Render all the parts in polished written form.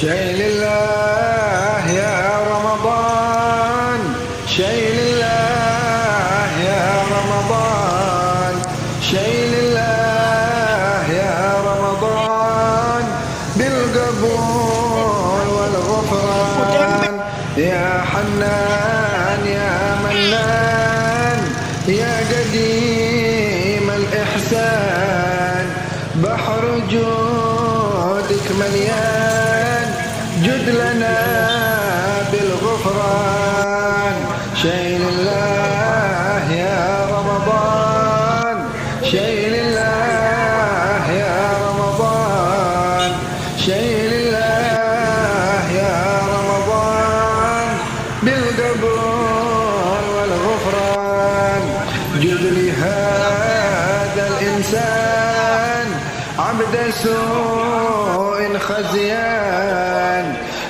شيء لله يا رمضان، شيء لله يا رمضان، شيء لله يا رمضان، بالقبول والغفران. يا حنان يا منان يا قديم الإحسان، بحر جودك مليان، جد لنا بالغفران. شيء لله يا رمضان، شيء لله يا رمضان، شيء لله يا رمضان، بالقبول والغفران. جد لهذا الإنسان عبد سوء خزيان،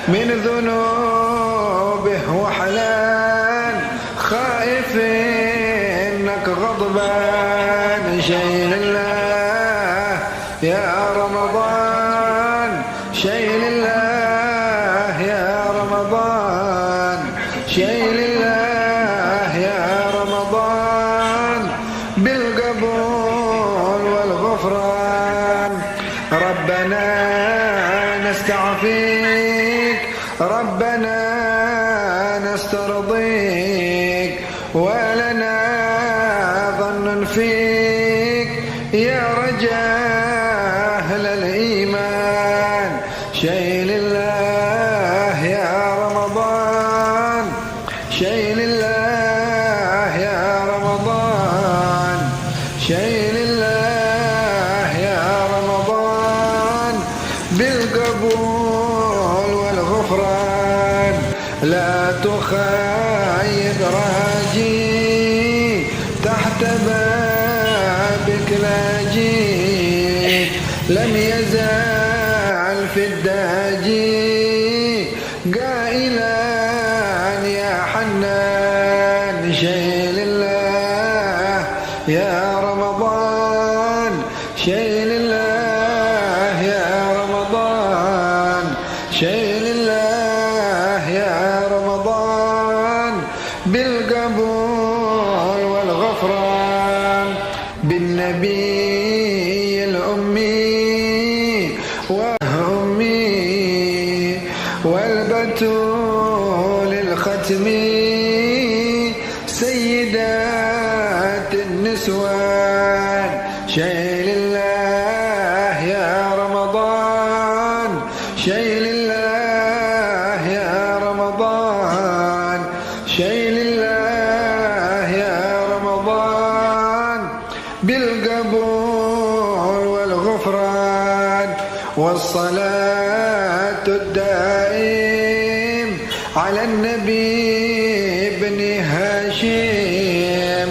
من ذنوبه وحلان، خائف انك غضبان. شيء لله يا رمضان، شيء لله يا رمضان، شيء لله يا رمضان، بالقبول والغفران. ربنا نستعفيك، ربنا نسترضيك، ولنا ظن فيك يا رجاء أهل الإيمان. شيء لله يا رمضان، شيء لله يا رمضان، شيء لله يا رمضان، بالقبول والغفران. لا تخيب راجي تحت بابك لاجي، لم يزال في الداجي قائلا يا حنان. شيء لله يا رمضان، شيء لله يا رمضان، شيء لله يا رمضان، بالقبول والغفران. بالنبي الأمي وأمي والبتول الختمي، سيدات النسوان. شيء لله يا رمضان، شيء لله يا رمضان، شيء لله يا رمضان، بالقبول والغفران. والصلاة الدائم على النبي بن هاشم،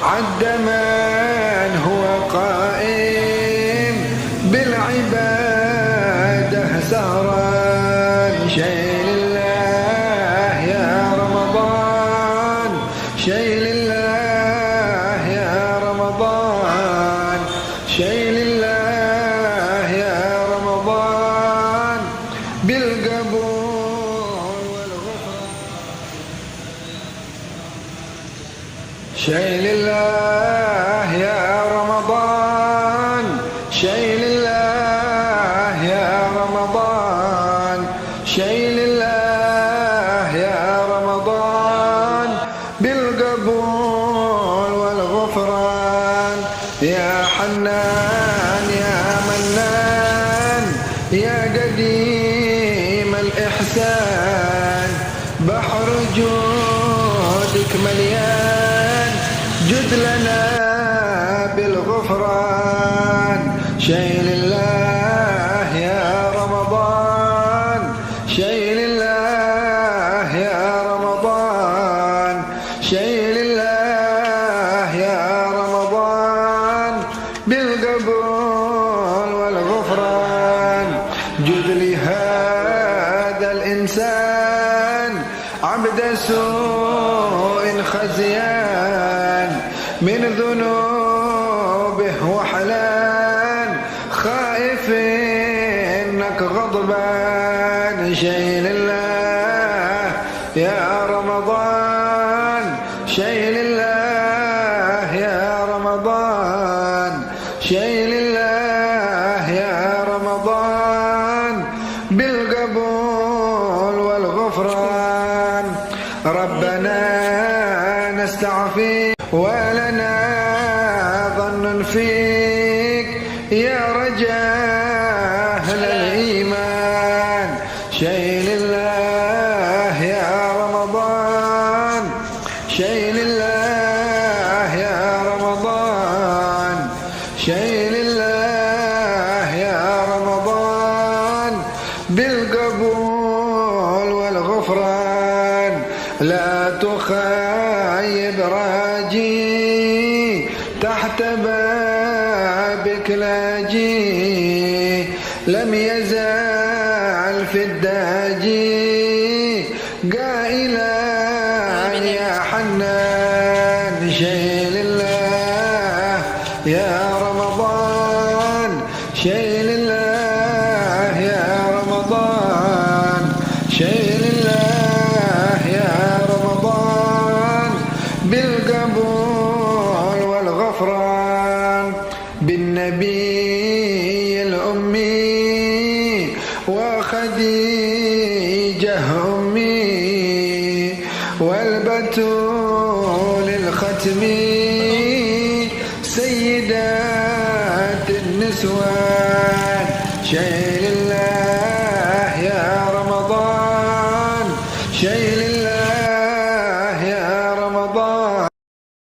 عد من هو قائم بالعبادة سهران. شيء لله يا رمضان، شيء لله يا رمضان، شيء لله يا رمضان، بالقبول والغفران. شيء لله يا رمضان، شيء لله يا رمضان، شيء لله يا رمضان، بالقبول والغفران. يا حنان يا منان يا قديم الإحسان، بحر جودك مليان، جد لنا بالغفران. شيء لله يا رمضان، شيء لله يا رمضان، شيء لله يا رمضان، بالقبول والغفران. جد لهذا الإنسان عبد سوء خزيان، من ذنوبه وحلان، خائف إنك غضبان شيء لله يا رمضان، شيء لله يا رمضان، شيء لله يا رمضان، بالقبول والغفران. ربنا نستعفيك ولنا ظن فيك يا رجاء أهل الإيمان، شيء لله يا رمضان، شيء لله يا رمضان، شيء لله يا رمضان، بالقبول والغفران. لا تخيب راجي تحت بابك لاجي، لم يزال في الداجي قائلا يا حنان، شيء لله يا رمضان، شيء لله يا رمضان، شيء لله يا رمضان، بالقبول والغفران. بالنبي الأمي وخديجة أمي والبتول الختمي سيدات النسوان، شيء لله